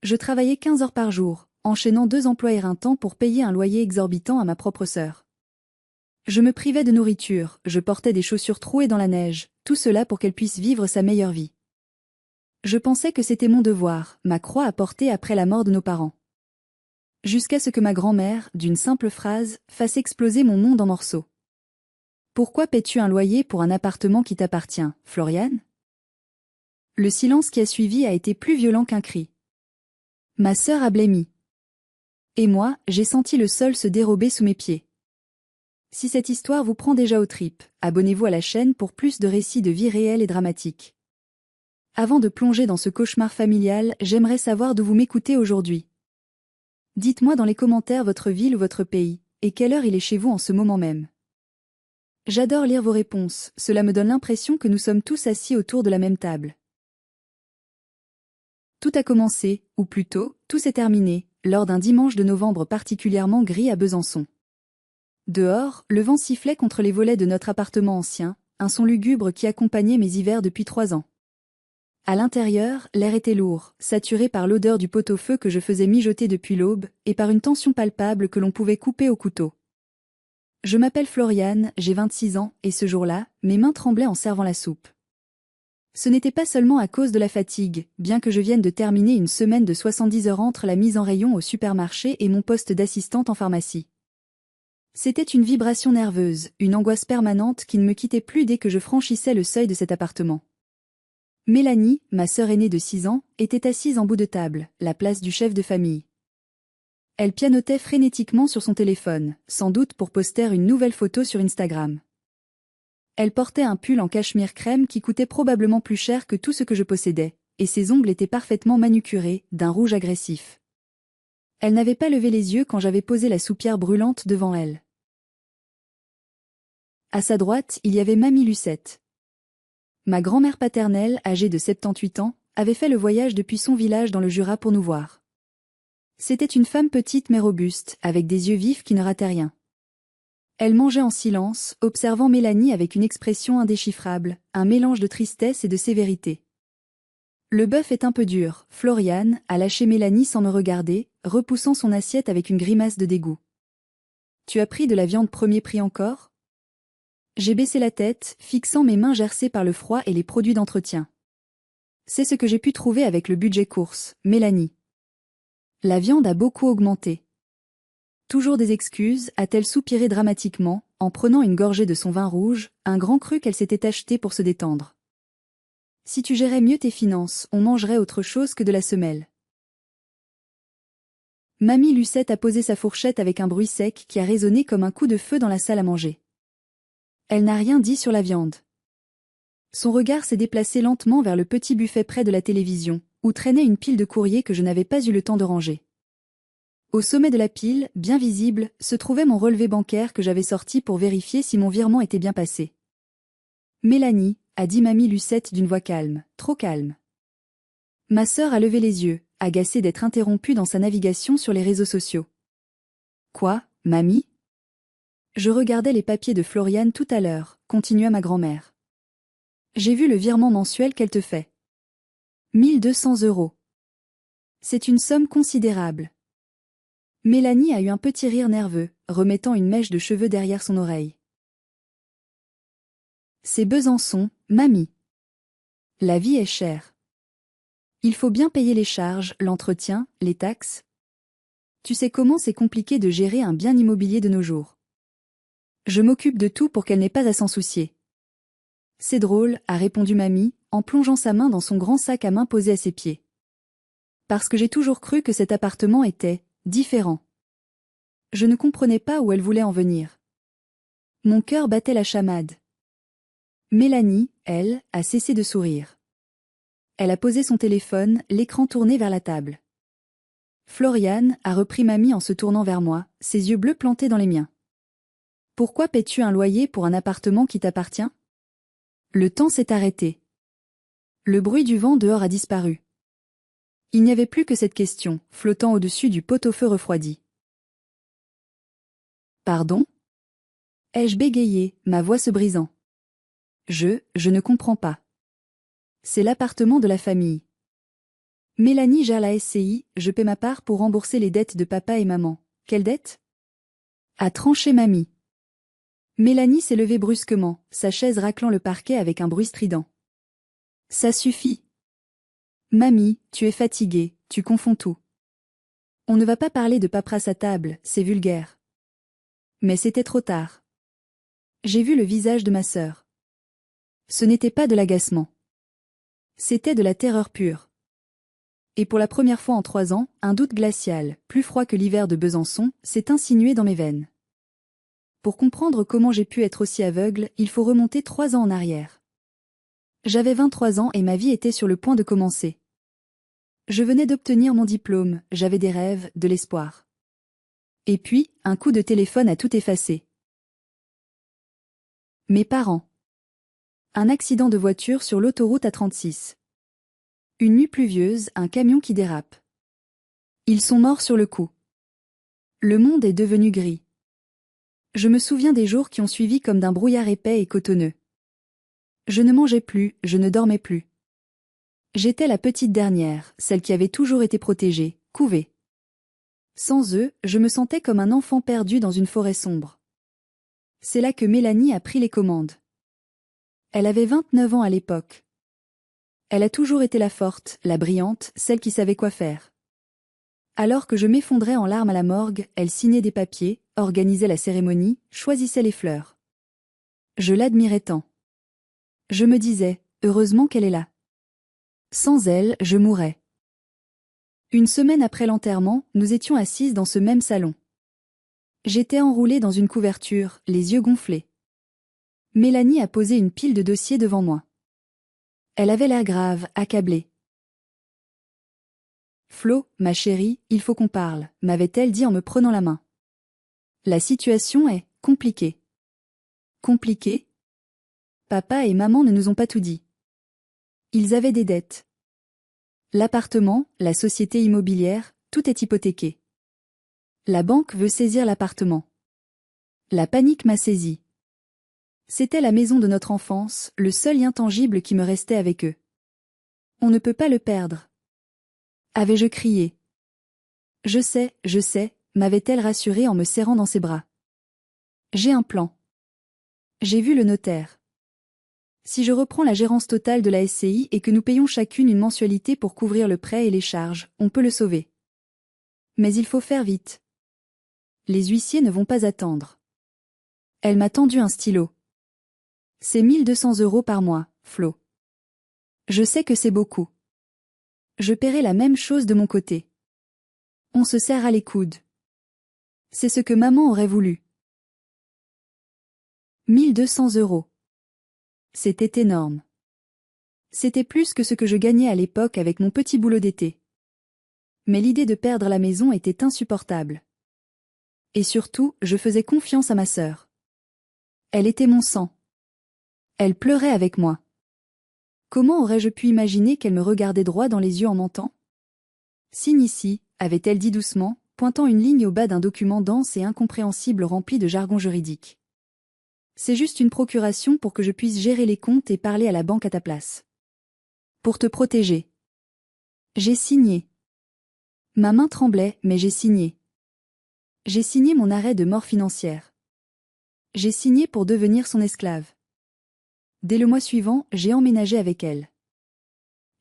Je travaillais 15 heures par jour, enchaînant 2 emplois éreintants pour payer un loyer exorbitant à ma propre sœur. Je me privais de nourriture, je portais des chaussures trouées dans la neige, tout cela pour qu'elle puisse vivre sa meilleure vie. Je pensais que c'était mon devoir, ma croix à porter après la mort de nos parents. Jusqu'à ce que ma grand-mère, d'une simple phrase, fasse exploser mon monde en morceaux. Pourquoi paies-tu un loyer pour un appartement qui t'appartient, Floriane? Le silence qui a suivi a été plus violent qu'un cri. Ma sœur a blêmi. Et moi, j'ai senti le sol se dérober sous mes pieds. Si cette histoire vous prend déjà aux tripes, abonnez-vous à la chaîne pour plus de récits de vie réelle et dramatiques. Avant de plonger dans ce cauchemar familial, j'aimerais savoir d'où vous m'écoutez aujourd'hui. Dites-moi dans les commentaires votre ville ou votre pays, et quelle heure il est chez vous en ce moment même. J'adore lire vos réponses, cela me donne l'impression que nous sommes tous assis autour de la même table. Tout a commencé, ou plutôt, tout s'est terminé, lors d'un dimanche de novembre particulièrement gris à Besançon. Dehors, le vent sifflait contre les volets de notre appartement ancien, un son lugubre qui accompagnait mes hivers depuis 3 ans. À l'intérieur, l'air était lourd, saturé par l'odeur du pot-au-feu que je faisais mijoter depuis l'aube, et par une tension palpable que l'on pouvait couper au couteau. Je m'appelle Floriane, j'ai 26 ans, et ce jour-là, mes mains tremblaient en servant la soupe. Ce n'était pas seulement à cause de la fatigue, bien que je vienne de terminer une semaine de 70 heures entre la mise en rayon au supermarché et mon poste d'assistante en pharmacie. C'était une vibration nerveuse, une angoisse permanente qui ne me quittait plus dès que je franchissais le seuil de cet appartement. Mélanie, ma sœur aînée de 6 ans, était assise en bout de table, la place du chef de famille. Elle pianotait frénétiquement sur son téléphone, sans doute pour poster une nouvelle photo sur Instagram. Elle portait un pull en cachemire crème qui coûtait probablement plus cher que tout ce que je possédais, et ses ongles étaient parfaitement manucurés, d'un rouge agressif. Elle n'avait pas levé les yeux quand j'avais posé la soupière brûlante devant elle. À sa droite, il y avait Mamie Lucette. Ma grand-mère paternelle, âgée de 78 ans, avait fait le voyage depuis son village dans le Jura pour nous voir. C'était une femme petite mais robuste, avec des yeux vifs qui ne rataient rien. Elle mangeait en silence, observant Mélanie avec une expression indéchiffrable, un mélange de tristesse et de sévérité. Le bœuf est un peu dur, Floriane a lâché Mélanie sans me regarder, repoussant son assiette avec une grimace de dégoût. Tu as pris de la viande premier prix encore? J'ai baissé la tête, fixant mes mains gercées par le froid et les produits d'entretien. C'est ce que j'ai pu trouver avec le budget course, Mélanie. La viande a beaucoup augmenté. Toujours des excuses, a-t-elle soupiré dramatiquement, en prenant une gorgée de son vin rouge, un grand cru qu'elle s'était acheté pour se détendre. Si tu gérais mieux tes finances, on mangerait autre chose que de la semelle. Mamie Lucette a posé sa fourchette avec un bruit sec qui a résonné comme un coup de feu dans la salle à manger. Elle n'a rien dit sur la viande. Son regard s'est déplacé lentement vers le petit buffet près de la télévision, où traînait une pile de courriers que je n'avais pas eu le temps de ranger. Au sommet de la pile, bien visible, se trouvait mon relevé bancaire que j'avais sorti pour vérifier si mon virement était bien passé. Mélanie, a dit Mamie Lucette d'une voix calme, trop calme. Ma sœur a levé les yeux, agacée d'être interrompue dans sa navigation sur les réseaux sociaux. Quoi, Mamie? Je regardais les papiers de Floriane tout à l'heure, continua ma grand-mère. J'ai vu le virement mensuel qu'elle te fait. 1200 euros. C'est une somme considérable. Mélanie a eu un petit rire nerveux, remettant une mèche de cheveux derrière son oreille. C'est Besançon, mamie. La vie est chère. Il faut bien payer les charges, l'entretien, les taxes. Tu sais comment c'est compliqué de gérer un bien immobilier de nos jours. Je m'occupe de tout pour qu'elle n'ait pas à s'en soucier. C'est drôle, a répondu mamie, en plongeant sa main dans son grand sac à main posé à ses pieds. Parce que j'ai toujours cru que cet appartement était différent. Je ne comprenais pas où elle voulait en venir. Mon cœur battait la chamade. Mélanie, elle, a cessé de sourire. Elle a posé son téléphone, l'écran tourné vers la table. Floriane a repris mamie en se tournant vers moi, ses yeux bleus plantés dans les miens. Pourquoi paies-tu un loyer pour un appartement qui t'appartient? Le temps s'est arrêté. Le bruit du vent dehors a disparu. Il n'y avait plus que cette question, flottant au-dessus du pot-au-feu refroidi. Pardon? Ai-je bégayé, ma voix se brisant. Je ne comprends pas. C'est l'appartement de la famille. Mélanie gère la SCI, je paie ma part pour rembourser les dettes de papa et maman. Quelle dette? A tranché mamie. Mélanie s'est levée brusquement, sa chaise raclant le parquet avec un bruit strident. Ça suffit. Mamie, tu es fatiguée, tu confonds tout. On ne va pas parler de paperasse à table, c'est vulgaire. Mais c'était trop tard. J'ai vu le visage de ma sœur. Ce n'était pas de l'agacement. C'était de la terreur pure. Et pour la première fois en 3 ans, un doute glacial, plus froid que l'hiver de Besançon, s'est insinué dans mes veines. Pour comprendre comment j'ai pu être aussi aveugle, il faut remonter 3 ans en arrière. J'avais 23 ans et ma vie était sur le point de commencer. Je venais d'obtenir mon diplôme, j'avais des rêves, de l'espoir. Et puis, un coup de téléphone a tout effacé. Mes parents. Un accident de voiture sur l'autoroute A36. Une nuit pluvieuse, un camion qui dérape. Ils sont morts sur le coup. Le monde est devenu gris. Je me souviens des jours qui ont suivi comme d'un brouillard épais et cotonneux. Je ne mangeais plus, je ne dormais plus. J'étais la petite dernière, celle qui avait toujours été protégée, couvée. Sans eux, je me sentais comme un enfant perdu dans une forêt sombre. C'est là que Mélanie a pris les commandes. Elle avait 29 ans à l'époque. Elle a toujours été la forte, la brillante, celle qui savait quoi faire. Alors que je m'effondrais en larmes à la morgue, elle signait des papiers, organisait la cérémonie, choisissait les fleurs. Je l'admirais tant. Je me disais, heureusement qu'elle est là. Sans elle, je mourrais. Une semaine après l'enterrement, nous étions assises dans ce même salon. J'étais enroulée dans une couverture, les yeux gonflés. Mélanie a posé une pile de dossiers devant moi. Elle avait l'air grave, accablée. Flo, ma chérie, il faut qu'on parle, m'avait-elle dit en me prenant la main. La situation est compliquée. Compliquée? Papa et maman ne nous ont pas tout dit. Ils avaient des dettes. L'appartement, la société immobilière, tout est hypothéqué. La banque veut saisir l'appartement. La panique m'a saisie. C'était la maison de notre enfance, le seul lien tangible qui me restait avec eux. On ne peut pas le perdre. Avais-je crié? Je sais, m'avait-elle rassurée en me serrant dans ses bras. J'ai un plan. J'ai vu le notaire. Si je reprends la gérance totale de la SCI et que nous payons chacune une mensualité pour couvrir le prêt et les charges, on peut le sauver. Mais il faut faire vite. Les huissiers ne vont pas attendre. Elle m'a tendu un stylo. C'est 1200 € par mois, Flo. Je sais que c'est beaucoup. Je paierai la même chose de mon côté. On se serre à les coudes. C'est ce que maman aurait voulu. 1200 €. C'était énorme. C'était plus que ce que je gagnais à l'époque avec mon petit boulot d'été. Mais l'idée de perdre la maison était insupportable. Et surtout, je faisais confiance à ma sœur. Elle était mon sang. Elle pleurait avec moi. Comment aurais-je pu imaginer qu'elle me regardait droit dans les yeux en mentant? Signe ici, avait-elle dit doucement, pointant une ligne au bas d'un document dense et incompréhensible rempli de jargon juridique. C'est juste une procuration pour que je puisse gérer les comptes et parler à la banque à ta place. Pour te protéger. J'ai signé. Ma main tremblait, mais j'ai signé. J'ai signé mon arrêt de mort financière. J'ai signé pour devenir son esclave. Dès le mois suivant, j'ai emménagé avec elle.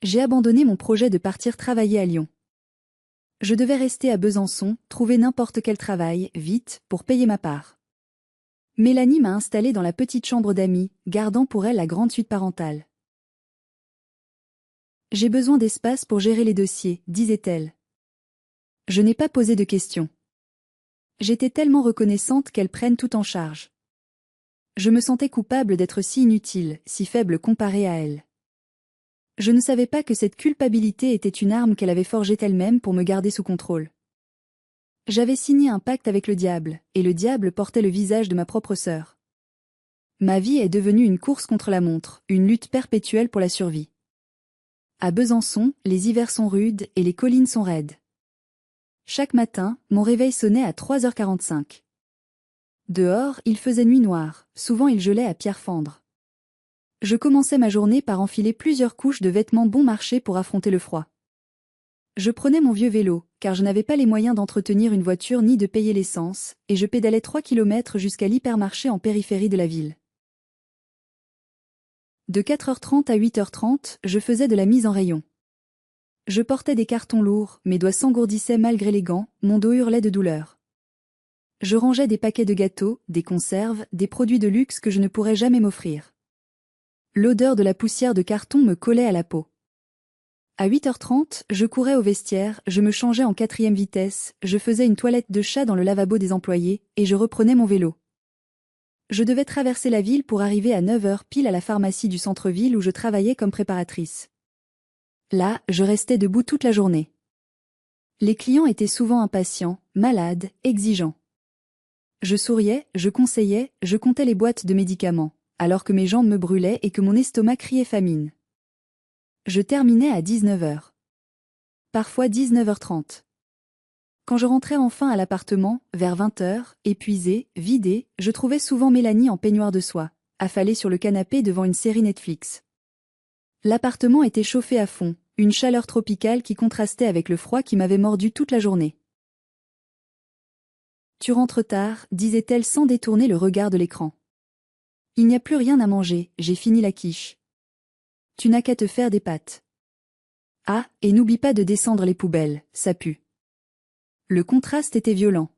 J'ai abandonné mon projet de partir travailler à Lyon. Je devais rester à Besançon, trouver n'importe quel travail, vite, pour payer ma part. Mélanie m'a installée dans la petite chambre d'amis, gardant pour elle la grande suite parentale. J'ai besoin d'espace pour gérer les dossiers, disait-elle. Je n'ai pas posé de questions. J'étais tellement reconnaissante qu'elle prenne tout en charge. Je me sentais coupable d'être si inutile, si faible comparée à elle. Je ne savais pas que cette culpabilité était une arme qu'elle avait forgée elle-même pour me garder sous contrôle. J'avais signé un pacte avec le diable, et le diable portait le visage de ma propre sœur. Ma vie est devenue une course contre la montre, une lutte perpétuelle pour la survie. À Besançon, les hivers sont rudes et les collines sont raides. Chaque matin, mon réveil sonnait à 3h45. Dehors, il faisait nuit noire, souvent il gelait à pierre fendre. Je commençais ma journée par enfiler plusieurs couches de vêtements bon marché pour affronter le froid. Je prenais mon vieux vélo, car je n'avais pas les moyens d'entretenir une voiture ni de payer l'essence, et je pédalais 3 kilomètres jusqu'à l'hypermarché en périphérie de la ville. De 4h30 à 8h30, je faisais de la mise en rayon. Je portais des cartons lourds, mes doigts s'engourdissaient malgré les gants, mon dos hurlait de douleur. Je rangeais des paquets de gâteaux, des conserves, des produits de luxe que je ne pourrais jamais m'offrir. L'odeur de la poussière de carton me collait à la peau. À 8h30, je courais au vestiaire, je me changeais en 4e vitesse, je faisais une toilette de chat dans le lavabo des employés, et je reprenais mon vélo. Je devais traverser la ville pour arriver à 9h pile à la pharmacie du centre-ville où je travaillais comme préparatrice. Là, je restais debout toute la journée. Les clients étaient souvent impatients, malades, exigeants. Je souriais, je conseillais, je comptais les boîtes de médicaments, alors que mes jambes me brûlaient et que mon estomac criait famine. Je terminais à 19h. Parfois 19h30. Quand je rentrais enfin à l'appartement, vers 20h, épuisée, vidée, je trouvais souvent Mélanie en peignoir de soie, affalée sur le canapé devant une série Netflix. L'appartement était chauffé à fond, une chaleur tropicale qui contrastait avec le froid qui m'avait mordu toute la journée. « Tu rentres tard », disait-elle sans détourner le regard de l'écran. « Il n'y a plus rien à manger, j'ai fini la quiche. Tu n'as qu'à te faire des pâtes. Ah, et n'oublie pas de descendre les poubelles, ça pue. » Le contraste était violent.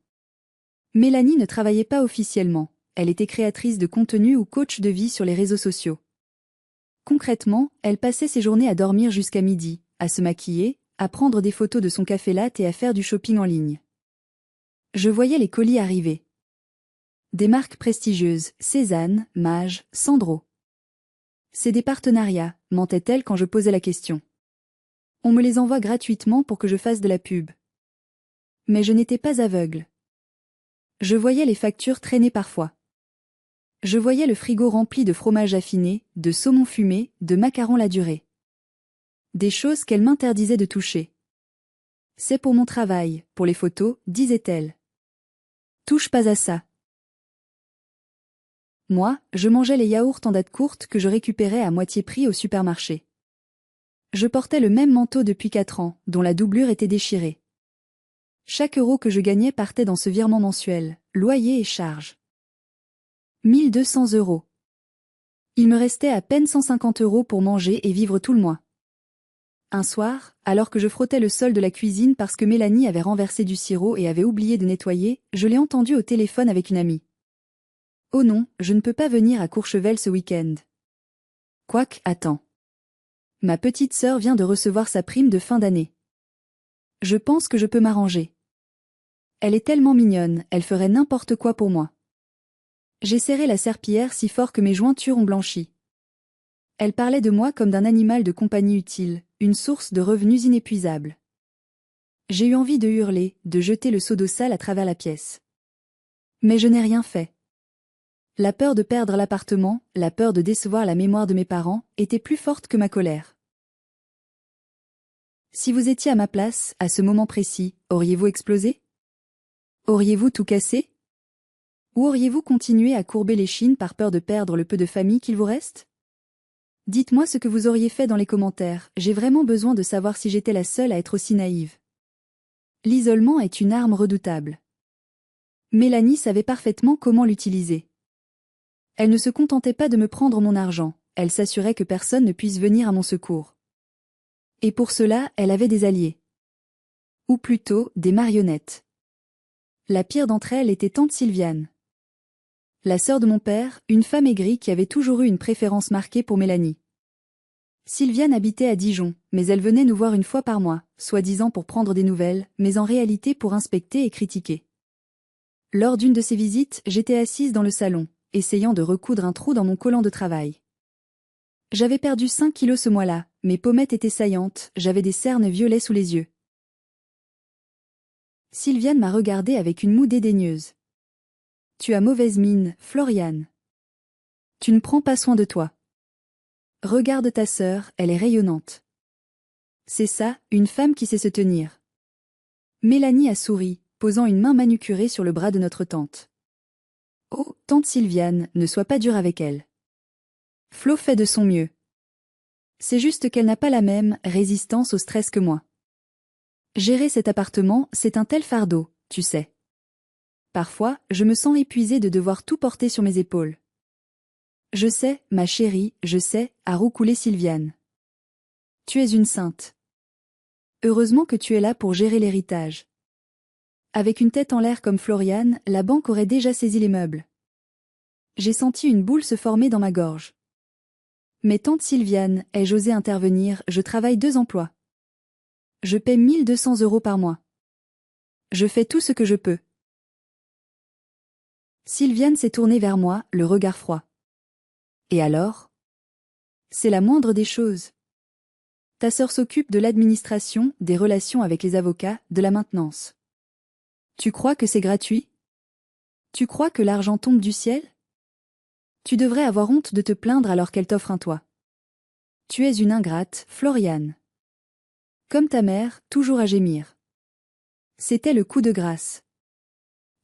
Mélanie ne travaillait pas officiellement, elle était créatrice de contenu ou coach de vie sur les réseaux sociaux. Concrètement, elle passait ses journées à dormir jusqu'à midi, à se maquiller, à prendre des photos de son café latte et à faire du shopping en ligne. Je voyais les colis arriver. Des marques prestigieuses, Cézanne, Mage, Sandro. C'est des partenariats, mentait-elle quand je posais la question. On me les envoie gratuitement pour que je fasse de la pub. Mais je n'étais pas aveugle. Je voyais les factures traîner parfois. Je voyais le frigo rempli de fromage affiné, de saumon fumé, de macarons la durée. Des choses qu'elle m'interdisait de toucher. C'est pour mon travail, pour les photos, disait-elle. Touche pas à ça. Moi, je mangeais les yaourts en date courte que je récupérais à moitié prix au supermarché. Je portais le même manteau depuis 4 ans, dont la doublure était déchirée. Chaque euro que je gagnais partait dans ce virement mensuel, loyer et charges. 1200 €. Il me restait à peine 150 € pour manger et vivre tout le mois. Un soir, alors que je frottais le sol de la cuisine parce que Mélanie avait renversé du sirop et avait oublié de nettoyer, je l'ai entendue au téléphone avec une amie. « Oh non, je ne peux pas venir à Courchevel ce week-end. »« Quoique, attends. Ma petite sœur vient de recevoir sa prime de fin d'année. Je pense que je peux m'arranger. Elle est tellement mignonne, elle ferait n'importe quoi pour moi. » J'ai serré la serpillière si fort que mes jointures ont blanchi. Elle parlait de moi comme d'un animal de compagnie utile, une source de revenus inépuisable. J'ai eu envie de hurler, de jeter le seau d'eau sale à travers la pièce. Mais je n'ai rien fait. La peur de perdre l'appartement, la peur de décevoir la mémoire de mes parents, était plus forte que ma colère. Si vous étiez à ma place, à ce moment précis, auriez-vous explosé? Auriez-vous tout cassé? Ou auriez-vous continué à courber l'échine par peur de perdre le peu de famille qu'il vous reste? Dites-moi ce que vous auriez fait dans les commentaires, j'ai vraiment besoin de savoir si j'étais la seule à être aussi naïve. L'isolement est une arme redoutable. Mélanie savait parfaitement comment l'utiliser. Elle ne se contentait pas de me prendre mon argent, elle s'assurait que personne ne puisse venir à mon secours. Et pour cela, elle avait des alliés. Ou plutôt, des marionnettes. La pire d'entre elles était tante Sylviane. La sœur de mon père, une femme aigrie qui avait toujours eu une préférence marquée pour Mélanie. Sylviane habitait à Dijon, mais elle venait nous voir une fois par mois, soi-disant pour prendre des nouvelles, mais en réalité pour inspecter et critiquer. Lors d'une de ces visites, j'étais assise dans le salon, essayant de recoudre un trou dans mon collant de travail. J'avais perdu 5 kilos ce mois-là, mes pommettes étaient saillantes, j'avais des cernes violets sous les yeux. Sylviane m'a regardée avec une moue dédaigneuse. « Tu as mauvaise mine, Floriane. Tu ne prends pas soin de toi. Regarde ta sœur, elle est rayonnante. » C'est ça, une femme qui sait se tenir. Mélanie a souri, posant une main manucurée sur le bras de notre tante. « Oh, tante Sylviane, ne sois pas dure avec elle. Flo fait de son mieux. C'est juste qu'elle n'a pas la même résistance au stress que moi. Gérer cet appartement, c'est un tel fardeau, tu sais. Parfois, je me sens épuisée de devoir tout porter sur mes épaules. Je sais, ma chérie, je sais, a roucoulé Sylviane. Tu es une sainte. Heureusement que tu es là pour gérer l'héritage. Avec une tête en l'air comme Floriane, la banque aurait déjà saisi les meubles. J'ai senti une boule se former dans ma gorge. Mais tante Sylviane, ai-je osé intervenir, je travaille 2 emplois. Je paie 1 200 € par mois. Je fais tout ce que je peux. Sylviane s'est tournée vers moi, le regard froid. Et alors? C'est la moindre des choses. Ta sœur s'occupe de l'administration, des relations avec les avocats, de la maintenance. Tu crois que c'est gratuit? Tu crois que l'argent tombe du ciel? Tu devrais avoir honte de te plaindre alors qu'elle t'offre un toit. Tu es une ingrate, Floriane. Comme ta mère, toujours à gémir. C'était le coup de grâce.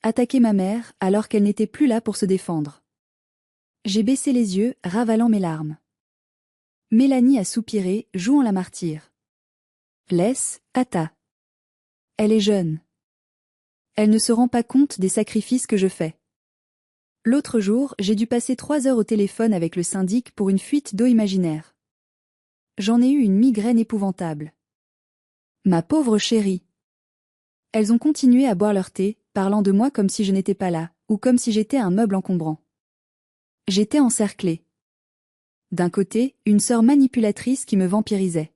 Attaquer ma mère alors qu'elle n'était plus là pour se défendre. J'ai baissé les yeux, ravalant mes larmes. Mélanie a soupiré, jouant la martyre. Laisse, Tata. Elle est jeune. Elle ne se rend pas compte des sacrifices que je fais. L'autre jour, j'ai dû passer 3 heures au téléphone avec le syndic pour une fuite d'eau imaginaire. J'en ai eu une migraine épouvantable. Ma pauvre chérie. Elles ont continué à boire leur thé, parlant de moi comme si je n'étais pas là, ou comme si j'étais un meuble encombrant. J'étais encerclée. D'un côté, une sœur manipulatrice qui me vampirisait.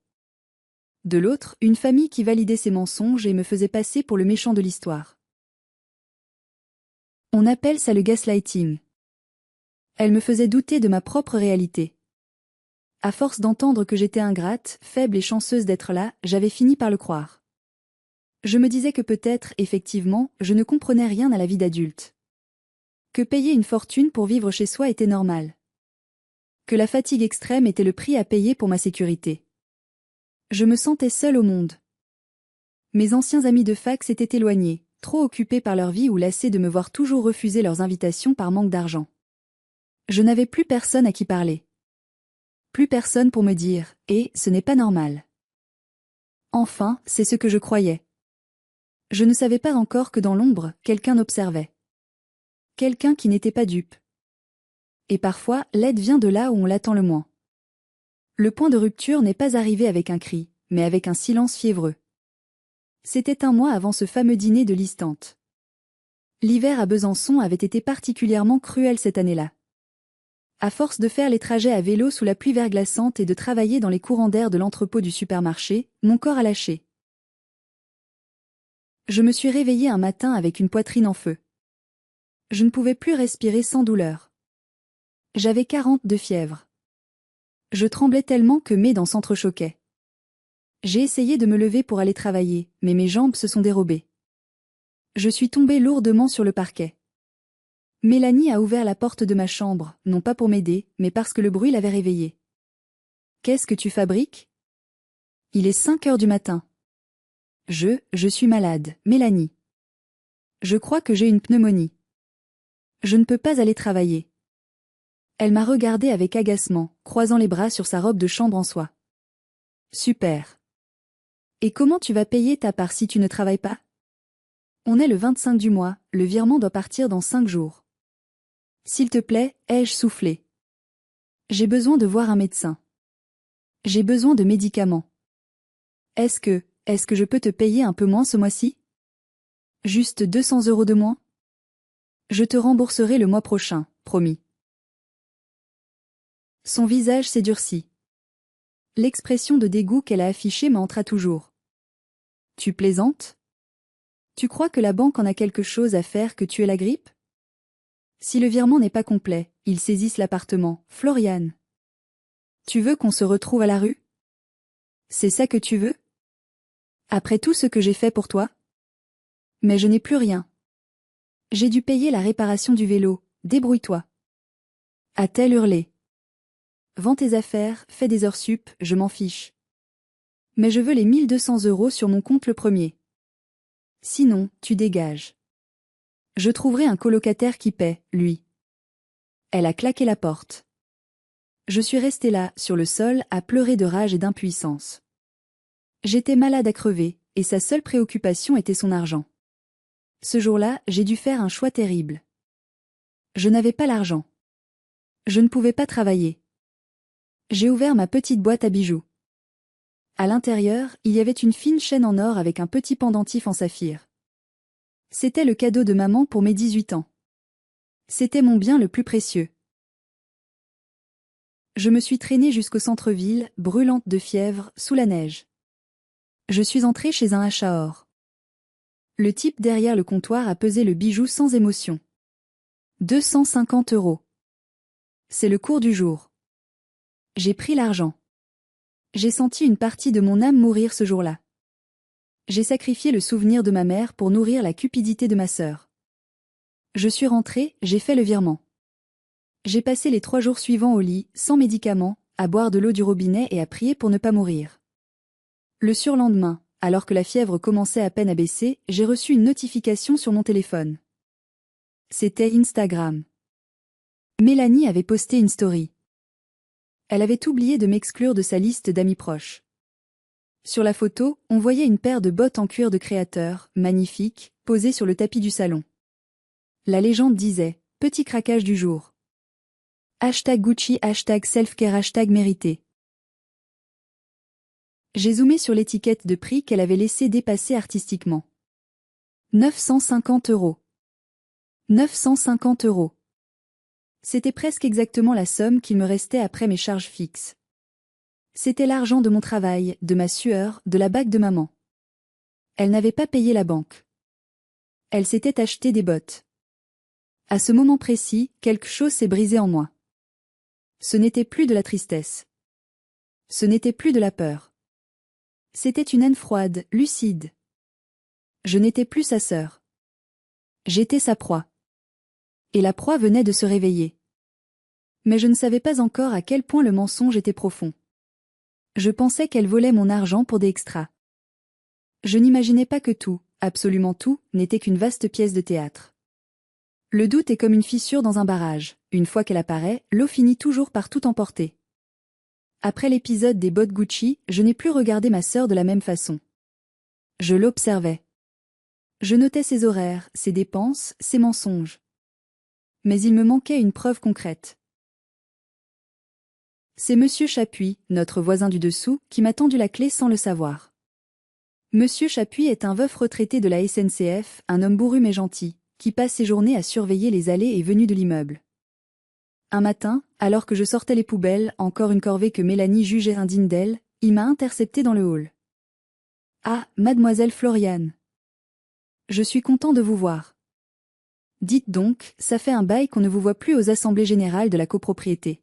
De l'autre, une famille qui validait ses mensonges et me faisait passer pour le méchant de l'histoire. On appelle ça le gaslighting. Elle me faisait douter de ma propre réalité. À force d'entendre que j'étais ingrate, faible et chanceuse d'être là, j'avais fini par le croire. Je me disais que peut-être, effectivement, je ne comprenais rien à la vie d'adulte. Que payer une fortune pour vivre chez soi était normal. Que la fatigue extrême était le prix à payer pour ma sécurité. Je me sentais seule au monde. Mes anciens amis de fac s'étaient éloignés, trop occupés par leur vie ou lassés de me voir toujours refuser leurs invitations par manque d'argent. Je n'avais plus personne à qui parler. Plus personne pour me dire « Et, ce n'est pas normal ». Enfin, c'est ce que je croyais. Je ne savais pas encore que dans l'ombre, quelqu'un observait. Quelqu'un qui n'était pas dupe. Et parfois, l'aide vient de là où on l'attend le moins. Le point de rupture n'est pas arrivé avec un cri, mais avec un silence fiévreux. C'était un mois avant ce fameux dîner de l'Istante. L'hiver à Besançon avait été particulièrement cruel cette année-là. À force de faire les trajets à vélo sous la pluie verglaçante et de travailler dans les courants d'air de l'entrepôt du supermarché, mon corps a lâché. Je me suis réveillée un matin avec une poitrine en feu. Je ne pouvais plus respirer sans douleur. J'avais 40 de fièvre. Je tremblais tellement que mes dents s'entrechoquaient. J'ai essayé de me lever pour aller travailler, mais mes jambes se sont dérobées. Je suis tombée lourdement sur le parquet. Mélanie a ouvert la porte de ma chambre, non pas pour m'aider, mais parce que le bruit l'avait réveillée. « Qu'est-ce que tu fabriques ? » Il est 5 heures du matin. Je suis malade, Mélanie. Je crois que j'ai une pneumonie. Je ne peux pas aller travailler. Elle m'a regardé avec agacement, croisant les bras sur sa robe de chambre en soie. Super. Et comment tu vas payer ta part si tu ne travailles pas ? On est le 25 du mois, le virement doit partir dans 5 jours. S'il te plaît, ai-je soufflé. J'ai besoin de voir un médecin. J'ai besoin de médicaments. Est-ce que je peux te payer un peu moins ce mois-ci ? Juste 200 € de moins ? Je te rembourserai le mois prochain, promis. Son visage s'est durci. L'expression de dégoût qu'elle a affichée m'entra toujours. Tu plaisantes ? Tu crois que la banque en a quelque chose à faire que tu aies la grippe ? Si le virement n'est pas complet, ils saisissent l'appartement. Floriane. Tu veux qu'on se retrouve à la rue ? C'est ça que tu veux ? Après tout ce que j'ai fait pour toi ? Mais je n'ai plus rien. J'ai dû payer la réparation du vélo, débrouille-toi. A-t-elle hurlé. Vends tes affaires, fais des heures sup, je m'en fiche. Mais je veux les 1200 € sur mon compte le premier. Sinon, tu dégages. Je trouverai un colocataire qui paie, lui. Elle a claqué la porte. Je suis restée là, sur le sol, à pleurer de rage et d'impuissance. J'étais malade à crever, et sa seule préoccupation était son argent. Ce jour-là, j'ai dû faire un choix terrible. Je n'avais pas l'argent. Je ne pouvais pas travailler. J'ai ouvert ma petite boîte à bijoux. À l'intérieur, il y avait une fine chaîne en or avec un petit pendentif en saphir. C'était le cadeau de maman pour mes 18 ans. C'était mon bien le plus précieux. Je me suis traînée jusqu'au centre-ville, brûlante de fièvre, sous la neige. Je suis entrée chez un achat or. Le type derrière le comptoir a pesé le bijou sans émotion. 250 €. C'est le cours du jour. J'ai pris l'argent. J'ai senti une partie de mon âme mourir ce jour-là. J'ai sacrifié le souvenir de ma mère pour nourrir la cupidité de ma sœur. Je suis rentrée, j'ai fait le virement. J'ai passé les 3 jours suivants au lit, sans médicaments, à boire de l'eau du robinet et à prier pour ne pas mourir. Le surlendemain, alors que la fièvre commençait à peine à baisser, j'ai reçu une notification sur mon téléphone. C'était Instagram. Mélanie avait posté une story. Elle avait oublié de m'exclure de sa liste d'amis proches. Sur la photo, on voyait une paire de bottes en cuir de créateur, magnifiques, posées sur le tapis du salon. La légende disait « Petit craquage du jour ». #Gucci, #selfcare, #mérité. J'ai zoomé sur l'étiquette de prix qu'elle avait laissé dépasser artistiquement. 950 €. 950 €. C'était presque exactement la somme qu'il me restait après mes charges fixes. C'était l'argent de mon travail, de ma sueur, de la bague de maman. Elle n'avait pas payé la banque. Elle s'était acheté des bottes. À ce moment précis, quelque chose s'est brisé en moi. Ce n'était plus de la tristesse. Ce n'était plus de la peur. C'était une haine froide, lucide. Je n'étais plus sa sœur. J'étais sa proie. Et la proie venait de se réveiller. Mais je ne savais pas encore à quel point le mensonge était profond. Je pensais qu'elle volait mon argent pour des extras. Je n'imaginais pas que tout, absolument tout, n'était qu'une vaste pièce de théâtre. Le doute est comme une fissure dans un barrage. Une fois qu'elle apparaît, l'eau finit toujours par tout emporter. Après l'épisode des bottes Gucci, je n'ai plus regardé ma sœur de la même façon. Je l'observais. Je notais ses horaires, ses dépenses, ses mensonges. Mais il me manquait une preuve concrète. C'est Monsieur Chapuis, notre voisin du dessous, qui m'a tendu la clé sans le savoir. Monsieur Chapuis est un veuf retraité de la SNCF, un homme bourru mais gentil, qui passe ses journées à surveiller les allées et venues de l'immeuble. Un matin, alors que je sortais les poubelles, encore une corvée que Mélanie jugeait indigne d'elle, il m'a intercepté dans le hall. « Ah, mademoiselle Floriane. Je suis content de vous voir. Dites donc, ça fait un bail qu'on ne vous voit plus aux assemblées générales de la copropriété. »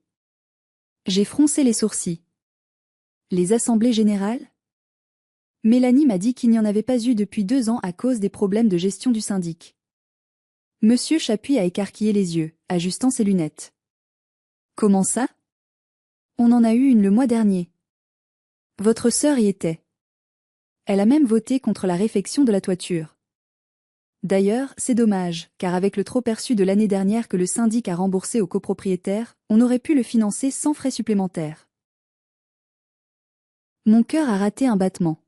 J'ai froncé les sourcils. Les assemblées générales ? Mélanie m'a dit qu'il n'y en avait pas eu depuis 2 ans à cause des problèmes de gestion du syndic. Monsieur Chapuis a écarquillé les yeux, ajustant ses lunettes. Comment ça ? On en a eu une le mois dernier. Votre sœur y était. Elle a même voté contre la réfection de la toiture. D'ailleurs, c'est dommage, car avec le trop-perçu de l'année dernière que le syndic a remboursé aux copropriétaires, on aurait pu le financer sans frais supplémentaires. Mon cœur a raté un battement.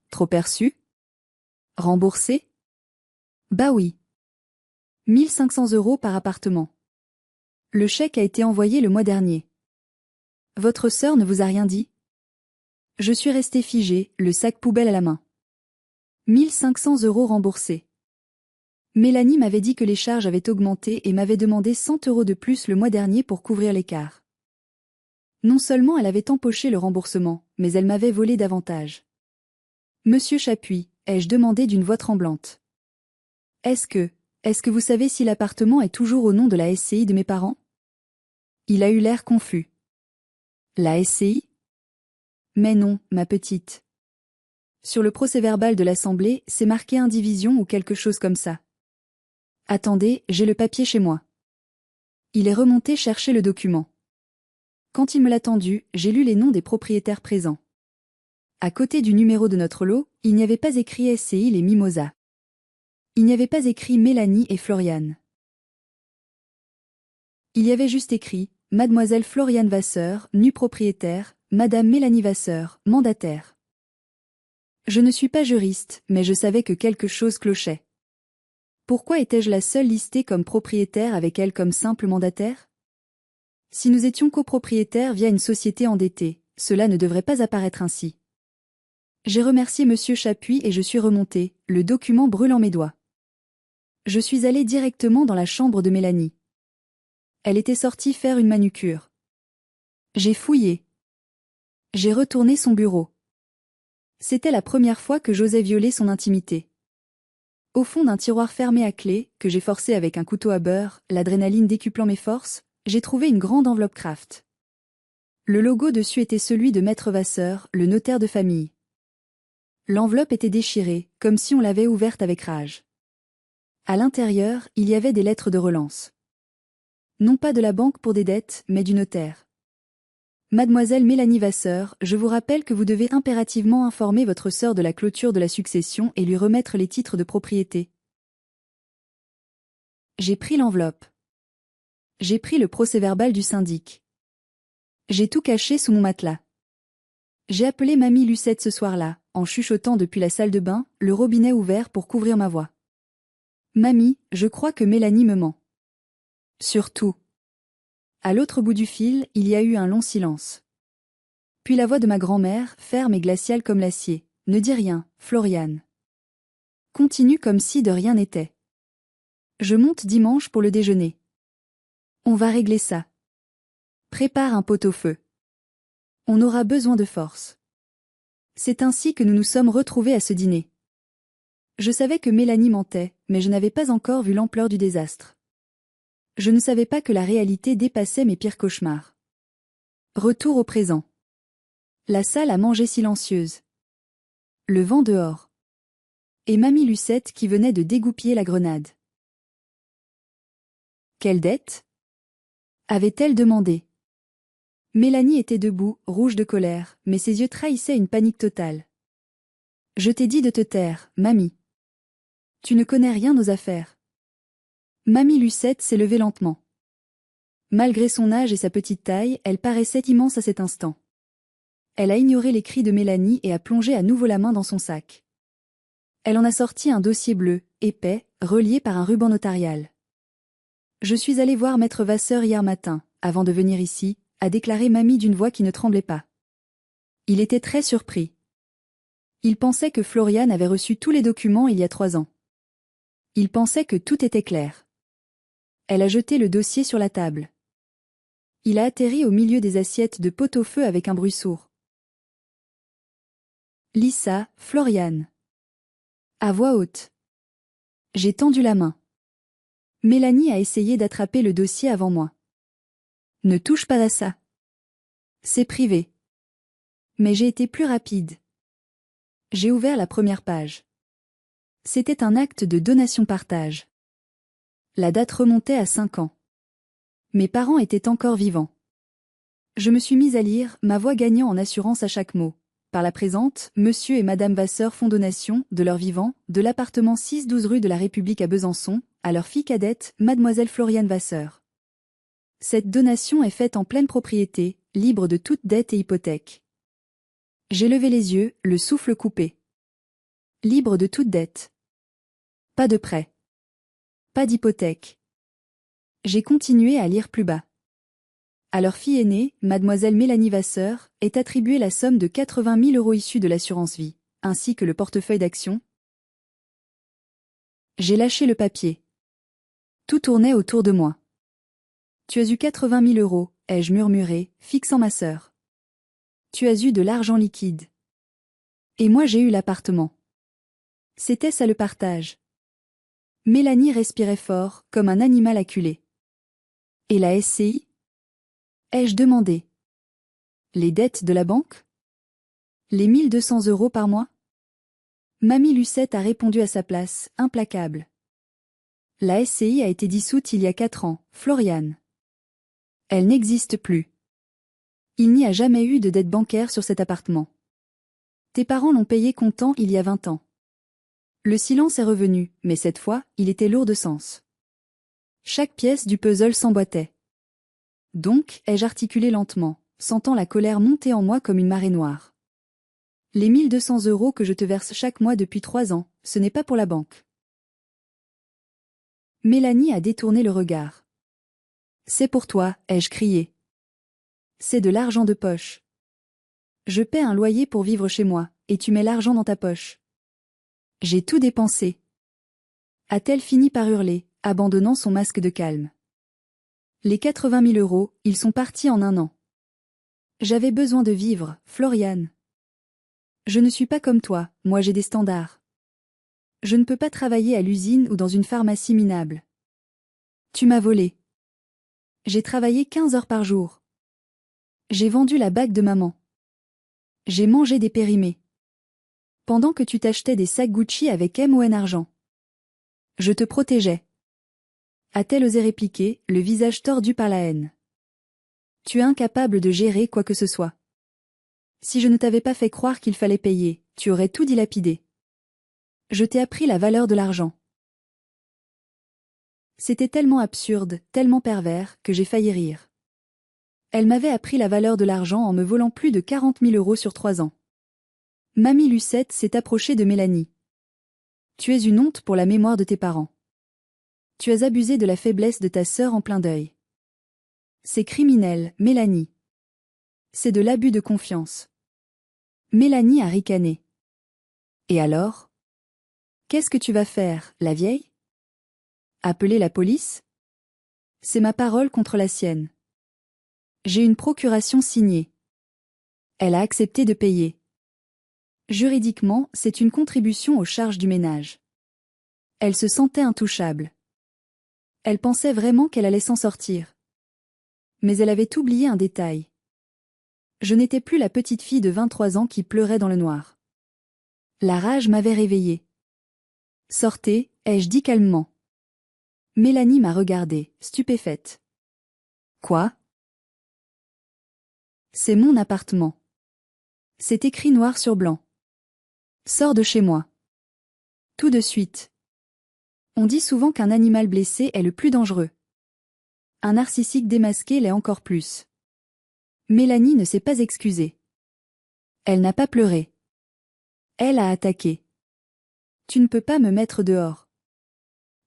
Trop-perçu ? Remboursé ? Bah oui. 1500 € par appartement. Le chèque a été envoyé le mois dernier. Votre sœur ne vous a rien dit ? Je suis restée figée, le sac poubelle à la main. 1500 € remboursés. Mélanie m'avait dit que les charges avaient augmenté et m'avait demandé 100 € de plus le mois dernier pour couvrir l'écart. Non seulement elle avait empoché le remboursement, mais elle m'avait volé davantage. Monsieur Chapuis, ai-je demandé d'une voix tremblante. Est-ce que vous savez si l'appartement est toujours au nom de la SCI de mes parents ? Il a eu l'air confus. La SCI ? Mais non, ma petite. Sur le procès-verbal de l'Assemblée, c'est marqué indivision ou quelque chose comme ça. Attendez, j'ai le papier chez moi. Il est remonté chercher le document. Quand il me l'a tendu, j'ai lu les noms des propriétaires présents. À côté du numéro de notre lot, il n'y avait pas écrit SCI les Mimosas. Il n'y avait pas écrit Mélanie et Floriane. Il y avait juste écrit Mademoiselle Floriane Vasseur, nue propriétaire, Madame Mélanie Vasseur, mandataire. Je ne suis pas juriste, mais je savais que quelque chose clochait. Pourquoi étais-je la seule listée comme propriétaire avec elle comme simple mandataire? Si nous étions copropriétaires via une société endettée, cela ne devrait pas apparaître ainsi. J'ai remercié Monsieur Chapuis et je suis remontée, le document brûlant mes doigts. Je suis allée directement dans la chambre de Mélanie. Elle était sortie faire une manucure. J'ai fouillé. J'ai retourné son bureau. C'était la première fois que j'osais violer son intimité. Au fond d'un tiroir fermé à clé, que j'ai forcé avec un couteau à beurre, l'adrénaline décuplant mes forces, j'ai trouvé une grande enveloppe Kraft. Le logo dessus était celui de Maître Vasseur, le notaire de famille. L'enveloppe était déchirée, comme si on l'avait ouverte avec rage. À l'intérieur, il y avait des lettres de relance. Non pas de la banque pour des dettes, mais du notaire. Mademoiselle Mélanie Vasseur, je vous rappelle que vous devez impérativement informer votre sœur de la clôture de la succession et lui remettre les titres de propriété. J'ai pris l'enveloppe. J'ai pris le procès-verbal du syndic. J'ai tout caché sous mon matelas. J'ai appelé mamie Lucette ce soir-là, en chuchotant depuis la salle de bain, le robinet ouvert pour couvrir ma voix. Mamie, je crois que Mélanie me ment. Surtout. À l'autre bout du fil, il y a eu un long silence. Puis la voix de ma grand-mère, ferme et glaciale comme l'acier. Ne dis rien, Floriane. Continue comme si de rien n'était. Je monte dimanche pour le déjeuner. On va régler ça. Prépare un pot-au-feu. On aura besoin de force. C'est ainsi que nous nous sommes retrouvés à ce dîner. Je savais que Mélanie mentait, mais je n'avais pas encore vu l'ampleur du désastre. Je ne savais pas que la réalité dépassait mes pires cauchemars. Retour au présent. La salle à manger silencieuse. Le vent dehors. Et mamie Lucette qui venait de dégoupiller la grenade. Quelle dette? Avait-elle demandé. Mélanie était debout, rouge de colère, mais ses yeux trahissaient une panique totale. Je t'ai dit de te taire, mamie. Tu ne connais rien aux affaires. Mamie Lucette s'est levée lentement. Malgré son âge et sa petite taille, elle paraissait immense à cet instant. Elle a ignoré les cris de Mélanie et a plongé à nouveau la main dans son sac. Elle en a sorti un dossier bleu, épais, relié par un ruban notarial. Je suis allée voir Maître Vasseur hier matin, avant de venir ici, a déclaré mamie d'une voix qui ne tremblait pas. Il était très surpris. Il pensait que Floriane avait reçu tous les documents il y a 3 ans. Il pensait que tout était clair. Elle a jeté le dossier sur la table. Il a atterri au milieu des assiettes de pot-au-feu avec un bruit sourd. Lisa, Floriane. À voix haute. J'ai tendu la main. Mélanie a essayé d'attraper le dossier avant moi. Ne touche pas à ça. C'est privé. Mais j'ai été plus rapide. J'ai ouvert la première page. C'était un acte de donation-partage. La date remontait à 5 ans. Mes parents étaient encore vivants. Je me suis mise à lire, ma voix gagnant en assurance à chaque mot. Par la présente, Monsieur et Madame Vasseur font donation, de leur vivant, de l'appartement 6-12 rue de la République à Besançon, à leur fille cadette, Mademoiselle Floriane Vasseur. Cette donation est faite en pleine propriété, libre de toute dette et hypothèque. J'ai levé les yeux, le souffle coupé. Libre de toute dette. Pas de prêt. Pas d'hypothèque. J'ai continué à lire plus bas. À leur fille aînée, Mademoiselle Mélanie Vasseur, est attribuée la somme de 80 000 € issue de l'assurance vie, ainsi que le portefeuille d'actions. J'ai lâché le papier. Tout tournait autour de moi. Tu as eu 80 000 €, ai-je murmuré, fixant ma sœur. Tu as eu de l'argent liquide. Et moi j'ai eu l'appartement. C'était ça le partage. Mélanie respirait fort, comme un animal acculé. Et la SCI? Ai-je demandé. Les dettes de la banque? Les 1200 € par mois? Mamie Lucette a répondu à sa place, implacable. La SCI a été dissoute il y a 4 ans, Floriane. Elle n'existe plus. Il n'y a jamais eu de dette bancaire sur cet appartement. Tes parents l'ont payé comptant il y a 20 ans. Le silence est revenu, mais cette fois, il était lourd de sens. Chaque pièce du puzzle s'emboîtait. Donc, ai-je articulé lentement, sentant la colère monter en moi comme une marée noire. Les 1 200 € que je te verse chaque mois depuis 3 ans, ce n'est pas pour la banque. Mélanie a détourné le regard. C'est pour toi, ai-je crié. C'est de l'argent de poche. Je paie un loyer pour vivre chez moi, et tu mets l'argent dans ta poche. J'ai tout dépensé. A-t-elle fini par hurler, abandonnant son masque de calme. Les 80 000 €, ils sont partis en un an. J'avais besoin de vivre, Floriane. Je ne suis pas comme toi, moi j'ai des standards. Je ne peux pas travailler à l'usine ou dans une pharmacie minable. Tu m'as volé. J'ai travaillé 15 heures par jour. J'ai vendu la bague de maman. J'ai mangé des périmés. Pendant que tu t'achetais des sacs Gucci avec MON argent. Je te protégeais. A-t-elle osé répliquer, le visage tordu par la haine. Tu es incapable de gérer quoi que ce soit. Si je ne t'avais pas fait croire qu'il fallait payer, tu aurais tout dilapidé. Je t'ai appris la valeur de l'argent. C'était tellement absurde, tellement pervers, que j'ai failli rire. Elle m'avait appris la valeur de l'argent en me volant plus de 40 000 € sur 3 ans. Mamie Lucette s'est approchée de Mélanie. Tu es une honte pour la mémoire de tes parents. Tu as abusé de la faiblesse de ta sœur en plein deuil. C'est criminel, Mélanie. C'est de l'abus de confiance. Mélanie a ricané. Et alors? Qu'est-ce que tu vas faire, la vieille? Appeler la police? C'est ma parole contre la sienne. J'ai une procuration signée. Elle a accepté de payer. Juridiquement, c'est une contribution aux charges du ménage. Elle se sentait intouchable. Elle pensait vraiment qu'elle allait s'en sortir. Mais elle avait oublié un détail. Je n'étais plus la petite fille de 23 ans qui pleurait dans le noir. La rage m'avait réveillée. Sortez, ai-je dit calmement. Mélanie m'a regardée, stupéfaite. Quoi? C'est mon appartement. C'est écrit noir sur blanc. Sors de chez moi. Tout de suite. On dit souvent qu'un animal blessé est le plus dangereux. Un narcissique démasqué l'est encore plus. Mélanie ne s'est pas excusée. Elle n'a pas pleuré. Elle a attaqué. Tu ne peux pas me mettre dehors.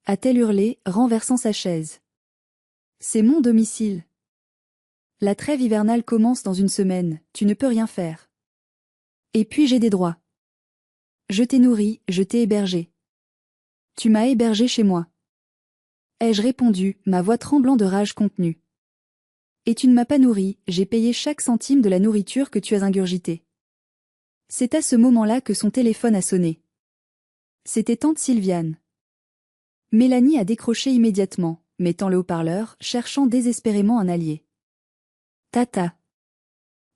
A-t-elle hurlé, renversant sa chaise. C'est mon domicile. La trêve hivernale commence dans une semaine, tu ne peux rien faire. Et puis j'ai des droits. Je t'ai nourri, je t'ai hébergé. Tu m'as hébergé chez moi. Ai-je répondu, ma voix tremblant de rage contenue. Et tu ne m'as pas nourri, j'ai payé chaque centime de la nourriture que tu as ingurgitée. C'est à ce moment-là que son téléphone a sonné. C'était tante Sylviane. Mélanie a décroché immédiatement, mettant le haut-parleur, cherchant désespérément un allié. Tata.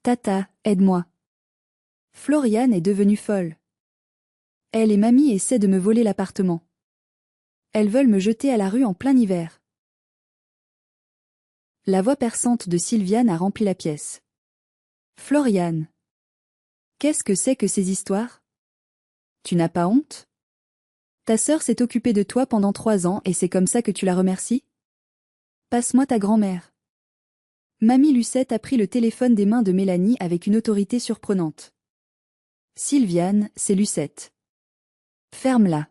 Tata, aide-moi. Floriane est devenue folle. Elle et mamie essaient de me voler l'appartement. Elles veulent me jeter à la rue en plein hiver. La voix perçante de Sylviane a rempli la pièce. Floriane. Qu'est-ce que c'est que ces histoires? Tu n'as pas honte? Ta sœur s'est occupée de toi pendant 3 ans et c'est comme ça que tu la remercies? Passe-moi ta grand-mère. Mamie Lucette a pris le téléphone des mains de Mélanie avec une autorité surprenante. Sylviane, c'est Lucette. Ferme-la.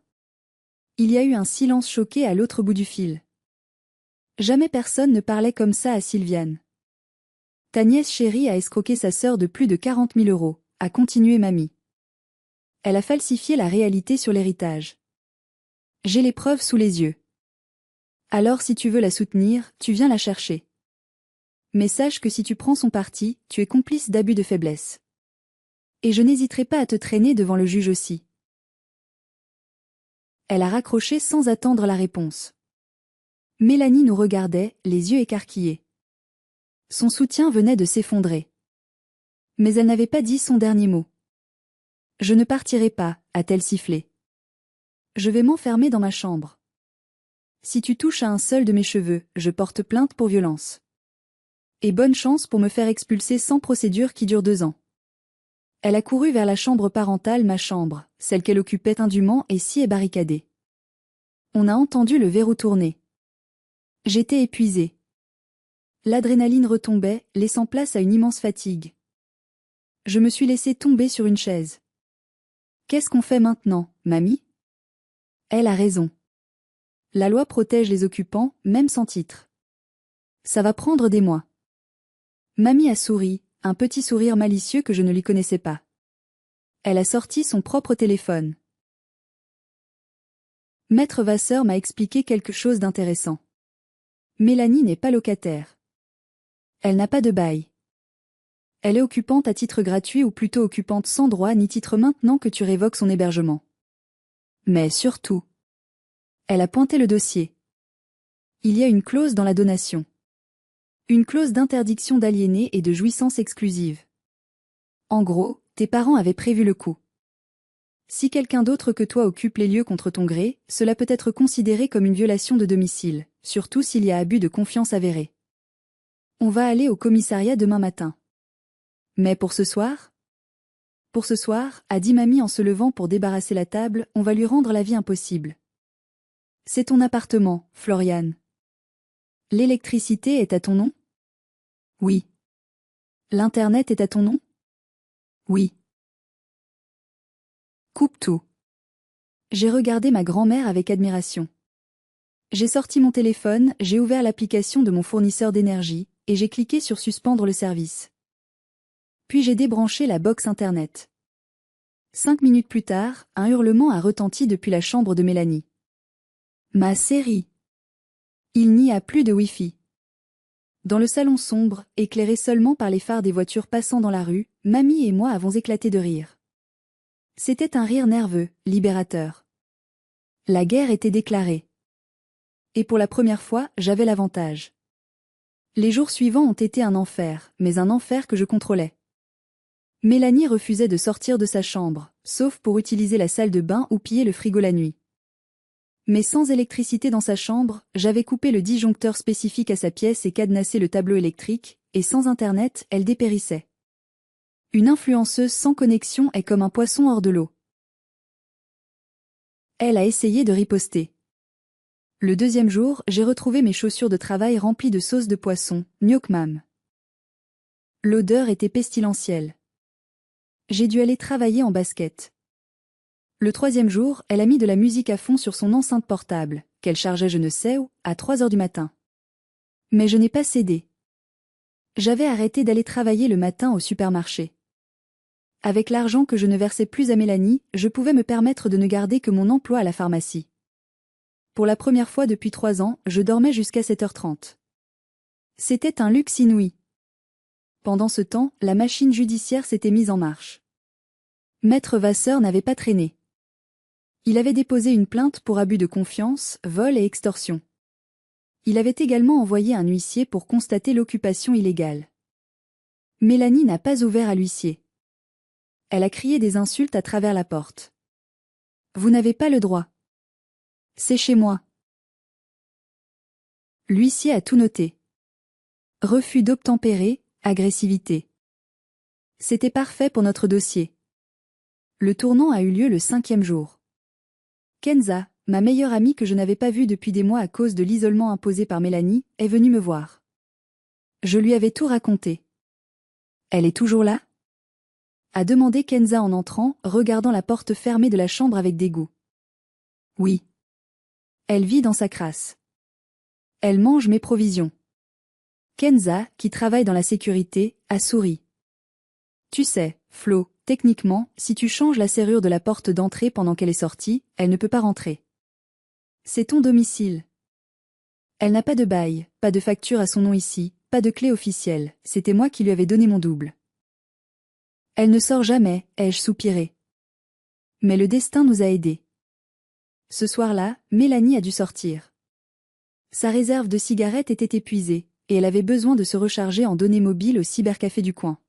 Il y a eu un silence choqué à l'autre bout du fil. Jamais personne ne parlait comme ça à Sylviane. Ta nièce chérie a escroqué sa sœur de plus de 40 000 €, a continué mamie. Elle a falsifié la réalité sur l'héritage. J'ai les preuves sous les yeux. Alors si tu veux la soutenir, tu viens la chercher. Mais sache que si tu prends son parti, tu es complice d'abus de faiblesse. Et je n'hésiterai pas à te traîner devant le juge aussi. Elle a raccroché sans attendre la réponse. Mélanie nous regardait, les yeux écarquillés. Son soutien venait de s'effondrer. Mais elle n'avait pas dit son dernier mot. Je ne partirai pas, a-t-elle sifflé. Je vais m'enfermer dans ma chambre. Si tu touches à un seul de mes cheveux, je porte plainte pour violence. Et bonne chance pour me faire expulser sans procédure qui dure 2 ans. Elle a couru vers la chambre parentale, ma chambre, celle qu'elle occupait indûment et si est barricadée. On a entendu le verrou tourner. J'étais épuisée. L'adrénaline retombait, laissant place à une immense fatigue. Je me suis laissée tomber sur une chaise. Qu'est-ce qu'on fait maintenant, mamie? Elle a raison. La loi protège les occupants, même sans titre. Ça va prendre des mois. Mamie a souri, un petit sourire malicieux que je ne lui connaissais pas. Elle a sorti son propre téléphone. Maître Vasseur m'a expliqué quelque chose d'intéressant. Mélanie n'est pas locataire. Elle n'a pas de bail. Elle est occupante à titre gratuit ou plutôt occupante sans droit ni titre maintenant que tu révoques son hébergement. Mais surtout, elle a pointé le dossier. Il y a une clause dans la donation. Une clause d'interdiction d'aliéner et de jouissance exclusive. En gros, tes parents avaient prévu le coup. Si quelqu'un d'autre que toi occupe les lieux contre ton gré, cela peut être considéré comme une violation de domicile, surtout s'il y a abus de confiance avéré. On va aller au commissariat demain matin. Mais pour ce soir? Pour ce soir, a dit mamie en se levant pour débarrasser la table, on va lui rendre la vie impossible. C'est ton appartement, Floriane. L'électricité est à ton nom? Oui. L'Internet est à ton nom? Oui. Coupe tout. J'ai regardé ma grand-mère avec admiration. J'ai sorti mon téléphone, j'ai ouvert l'application de mon fournisseur d'énergie, et j'ai cliqué sur suspendre le service. Puis j'ai débranché la box Internet. 5 minutes plus tard, un hurlement a retenti depuis la chambre de Mélanie. Ma série. Il n'y a plus de Wi-Fi. Dans le salon sombre, éclairé seulement par les phares des voitures passant dans la rue, mamie et moi avons éclaté de rire. C'était un rire nerveux, libérateur. La guerre était déclarée. Et pour la première fois, j'avais l'avantage. Les jours suivants ont été un enfer, mais un enfer que je contrôlais. Mélanie refusait de sortir de sa chambre, sauf pour utiliser la salle de bain ou piller le frigo la nuit. Mais sans électricité dans sa chambre, j'avais coupé le disjoncteur spécifique à sa pièce et cadenassé le tableau électrique, et sans Internet, elle dépérissait. Une influenceuse sans connexion est comme un poisson hors de l'eau. Elle a essayé de riposter. Le deuxième jour, j'ai retrouvé mes chaussures de travail remplies de sauce de poisson, gnocchi. L'odeur était pestilentielle. J'ai dû aller travailler en basket. Le troisième jour, elle a mis de la musique à fond sur son enceinte portable, qu'elle chargeait je ne sais où, à 3 heures du matin. Mais je n'ai pas cédé. J'avais arrêté d'aller travailler le matin au supermarché. Avec l'argent que je ne versais plus à Mélanie, je pouvais me permettre de ne garder que mon emploi à la pharmacie. Pour la première fois depuis 3 ans, je dormais jusqu'à 7h30. C'était un luxe inouï. Pendant ce temps, la machine judiciaire s'était mise en marche. Maître Vasseur n'avait pas traîné. Il avait déposé une plainte pour abus de confiance, vol et extorsion. Il avait également envoyé un huissier pour constater l'occupation illégale. Mélanie n'a pas ouvert à l'huissier. Elle a crié des insultes à travers la porte. Vous n'avez pas le droit. C'est chez moi. L'huissier a tout noté. Refus d'obtempérer, agressivité. C'était parfait pour notre dossier. Le tournant a eu lieu le 5e jour. Kenza, ma meilleure amie que je n'avais pas vue depuis des mois à cause de l'isolement imposé par Mélanie, est venue me voir. Je lui avais tout raconté. Elle est toujours là? A demandé Kenza en entrant, regardant la porte fermée de la chambre avec dégoût. Oui. Elle vit dans sa crasse. Elle mange mes provisions. Kenza, qui travaille dans la sécurité, a souri. Tu sais, Flo, techniquement, si tu changes la serrure de la porte d'entrée pendant qu'elle est sortie, elle ne peut pas rentrer. C'est ton domicile. Elle n'a pas de bail, pas de facture à son nom ici, pas de clé officielle, c'était moi qui lui avais donné mon double. Elle ne sort jamais, ai-je soupiré. Mais le destin nous a aidés. Ce soir-là, Mélanie a dû sortir. Sa réserve de cigarettes était épuisée, et elle avait besoin de se recharger en données mobiles au cybercafé du coin.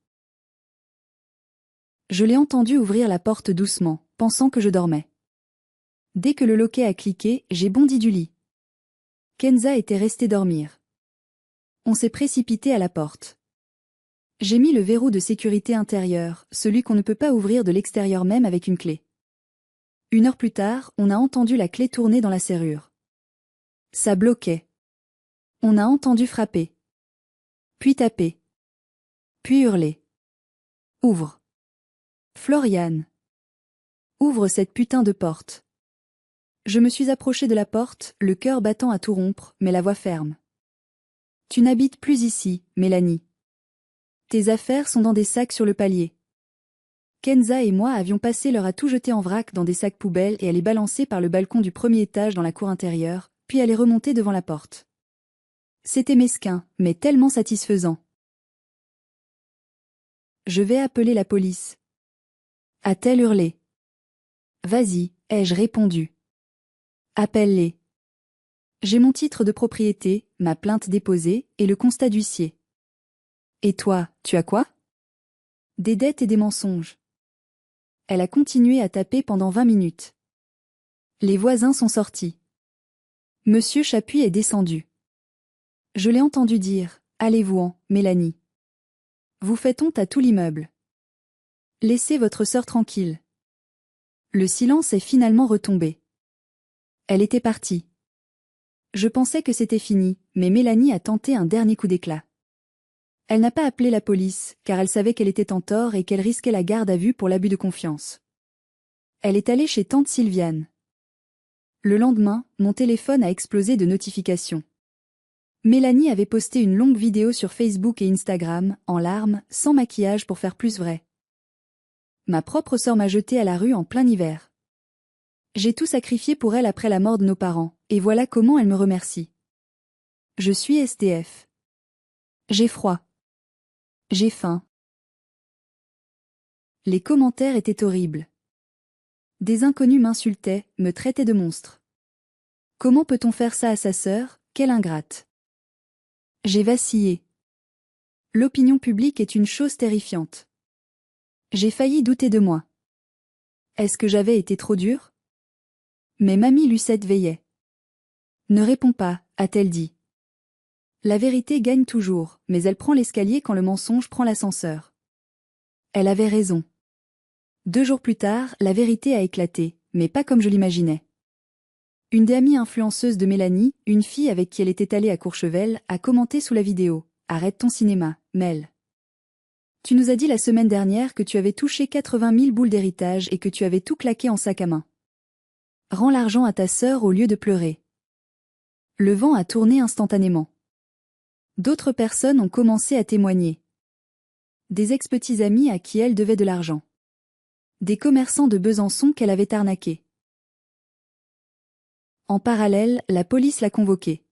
Je l'ai entendu ouvrir la porte doucement, pensant que je dormais. Dès que le loquet a cliqué, j'ai bondi du lit. Kenza était restée dormir. On s'est précipité à la porte. J'ai mis le verrou de sécurité intérieur, celui qu'on ne peut pas ouvrir de l'extérieur même avec une clé. 1 heure plus tard, on a entendu la clé tourner dans la serrure. Ça bloquait. On a entendu frapper. Puis taper. Puis hurler. Ouvre. Floriane. Ouvre cette putain de porte. Je me suis approché de la porte, le cœur battant à tout rompre, mais la voix ferme. Tu n'habites plus ici, Mélanie. Tes affaires sont dans des sacs sur le palier. Kenza et moi avions passé l'heure à tout jeter en vrac dans des sacs poubelles et à les balancer par le balcon du premier étage dans la cour intérieure, puis à les remonter devant la porte. C'était mesquin, mais tellement satisfaisant. Je vais appeler la police. A-t-elle hurlé. Vas-y, ai-je répondu. Appelle-les. J'ai mon titre de propriété, ma plainte déposée, et le constat d'huissier. Et toi, tu as quoi? Des dettes et des mensonges. Elle a continué à taper pendant 20 minutes. Les voisins sont sortis. Monsieur Chapuis est descendu. Je l'ai entendu dire, allez-vous-en, Mélanie. Vous faites honte à tout l'immeuble. Laissez votre sœur tranquille. Le silence est finalement retombé. Elle était partie. Je pensais que c'était fini, mais Mélanie a tenté un dernier coup d'éclat. Elle n'a pas appelé la police, car elle savait qu'elle était en tort et qu'elle risquait la garde à vue pour l'abus de confiance. Elle est allée chez tante Sylviane. Le lendemain, mon téléphone a explosé de notifications. Mélanie avait posté une longue vidéo sur Facebook et Instagram, en larmes, sans maquillage pour faire plus vrai. Ma propre sœur m'a jetée à la rue en plein hiver. J'ai tout sacrifié pour elle après la mort de nos parents, et voilà comment elle me remercie. Je suis SDF. J'ai froid. J'ai faim. Les commentaires étaient horribles. Des inconnus m'insultaient, me traitaient de monstre. Comment peut-on faire ça à sa sœur, quelle ingrate. J'ai vacillé. L'opinion publique est une chose terrifiante. J'ai failli douter de moi. Est-ce que j'avais été trop dure? Mais mamie Lucette veillait. Ne réponds pas, a-t-elle dit. La vérité gagne toujours, mais elle prend l'escalier quand le mensonge prend l'ascenseur. Elle avait raison. 2 jours plus tard, la vérité a éclaté, mais pas comme je l'imaginais. Une des amies influenceuses de Mélanie, une fille avec qui elle était allée à Courchevel, a commenté sous la vidéo « Arrête ton cinéma, Mel. Tu nous as dit la semaine dernière que tu avais touché 80 000 boules d'héritage et que tu avais tout claqué en sac à main. Rends l'argent à ta sœur au lieu de pleurer. » Le vent a tourné instantanément. D'autres personnes ont commencé à témoigner. Des ex-petits amis à qui elle devait de l'argent. Des commerçants de Besançon qu'elle avait arnaqués. En parallèle, la police l'a convoquée.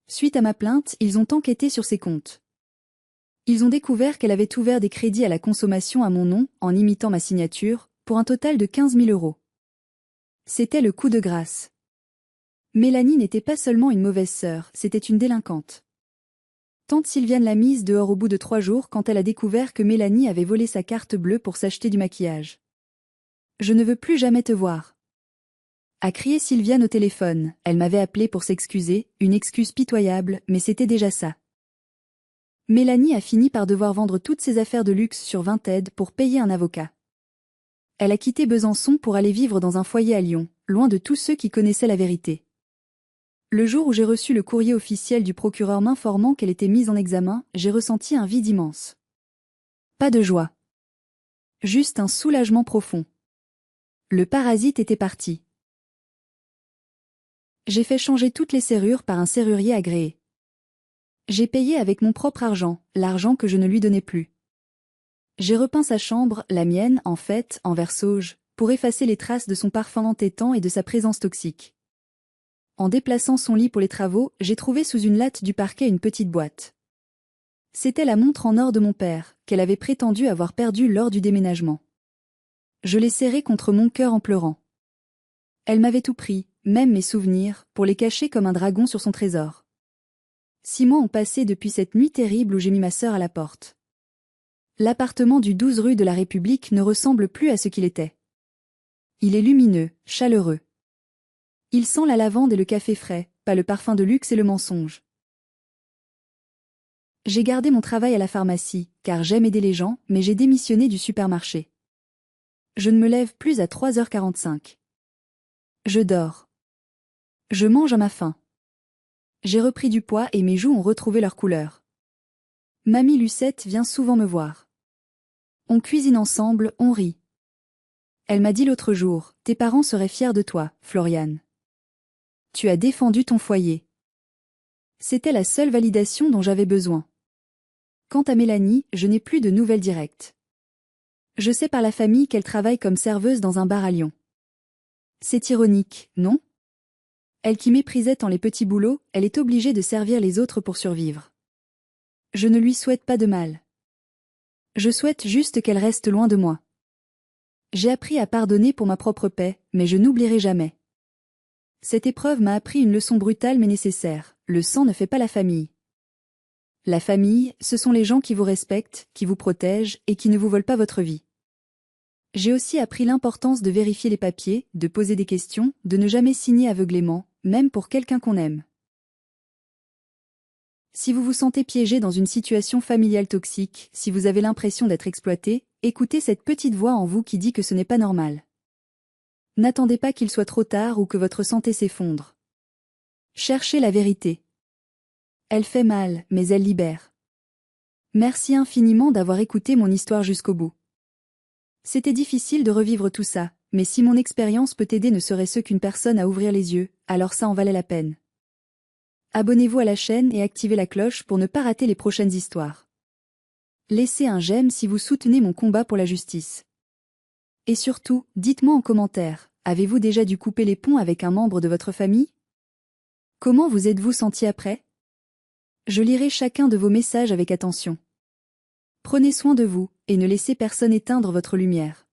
Suite à ma plainte, ils ont enquêté sur ses comptes. Ils ont découvert qu'elle avait ouvert des crédits à la consommation à mon nom, en imitant ma signature, pour un total de 15 000 €. C'était le coup de grâce. Mélanie n'était pas seulement une mauvaise sœur, c'était une délinquante. Tante Sylviane l'a mise dehors au bout de 3 jours quand elle a découvert que Mélanie avait volé sa carte bleue pour s'acheter du maquillage. Je ne veux plus jamais te voir. A crié Sylviane au téléphone, elle m'avait appelé pour s'excuser, une excuse pitoyable, mais c'était déjà ça. Mélanie a fini par devoir vendre toutes ses affaires de luxe sur Vinted pour payer un avocat. Elle a quitté Besançon pour aller vivre dans un foyer à Lyon, loin de tous ceux qui connaissaient la vérité. Le jour où j'ai reçu le courrier officiel du procureur m'informant qu'elle était mise en examen, j'ai ressenti un vide immense. Pas de joie. Juste un soulagement profond. Le parasite était parti. J'ai fait changer toutes les serrures par un serrurier agréé. J'ai payé avec mon propre argent, l'argent que je ne lui donnais plus. J'ai repeint sa chambre, la mienne, en fait, en vert sauge, pour effacer les traces de son parfum entêtant et de sa présence toxique. En déplaçant son lit pour les travaux, j'ai trouvé sous une latte du parquet une petite boîte. C'était la montre en or de mon père, qu'elle avait prétendu avoir perdue lors du déménagement. Je l'ai serrée contre mon cœur en pleurant. Elle m'avait tout pris, même mes souvenirs, pour les cacher comme un dragon sur son trésor. 6 mois ont passé depuis cette nuit terrible où j'ai mis ma sœur à la porte. L'appartement du 12 rue de la République ne ressemble plus à ce qu'il était. Il est lumineux, chaleureux. Il sent la lavande et le café frais, pas le parfum de luxe et le mensonge. J'ai gardé mon travail à la pharmacie, car j'aime aider les gens, mais j'ai démissionné du supermarché. Je ne me lève plus à 3h45. Je dors. Je mange à ma faim. J'ai repris du poids et mes joues ont retrouvé leur couleur. Mamie Lucette vient souvent me voir. On cuisine ensemble, on rit. Elle m'a dit l'autre jour, tes parents seraient fiers de toi, Florian. Tu as défendu ton foyer. C'était la seule validation dont j'avais besoin. Quant à Mélanie, je n'ai plus de nouvelles directes. Je sais par la famille qu'elle travaille comme serveuse dans un bar à Lyon. C'est ironique, non? Elle qui méprisait tant les petits boulots, elle est obligée de servir les autres pour survivre. Je ne lui souhaite pas de mal. Je souhaite juste qu'elle reste loin de moi. J'ai appris à pardonner pour ma propre paix, mais je n'oublierai jamais. Cette épreuve m'a appris une leçon brutale mais nécessaire, le sang ne fait pas la famille. La famille, ce sont les gens qui vous respectent, qui vous protègent et qui ne vous volent pas votre vie. J'ai aussi appris l'importance de vérifier les papiers, de poser des questions, de ne jamais signer aveuglément, même pour quelqu'un qu'on aime. Si vous vous sentez piégé dans une situation familiale toxique, si vous avez l'impression d'être exploité, écoutez cette petite voix en vous qui dit que ce n'est pas normal. N'attendez pas qu'il soit trop tard ou que votre santé s'effondre. Cherchez la vérité. Elle fait mal, mais elle libère. Merci infiniment d'avoir écouté mon histoire jusqu'au bout. C'était difficile de revivre tout ça, mais si mon expérience peut aider ne serait-ce qu'une personne à ouvrir les yeux, alors ça en valait la peine. Abonnez-vous à la chaîne et activez la cloche pour ne pas rater les prochaines histoires. Laissez un j'aime si vous soutenez mon combat pour la justice. Et surtout, dites-moi en commentaire, avez-vous déjà dû couper les ponts avec un membre de votre famille? Comment vous êtes-vous senti après? Je lirai chacun de vos messages avec attention. Prenez soin de vous, et ne laissez personne éteindre votre lumière.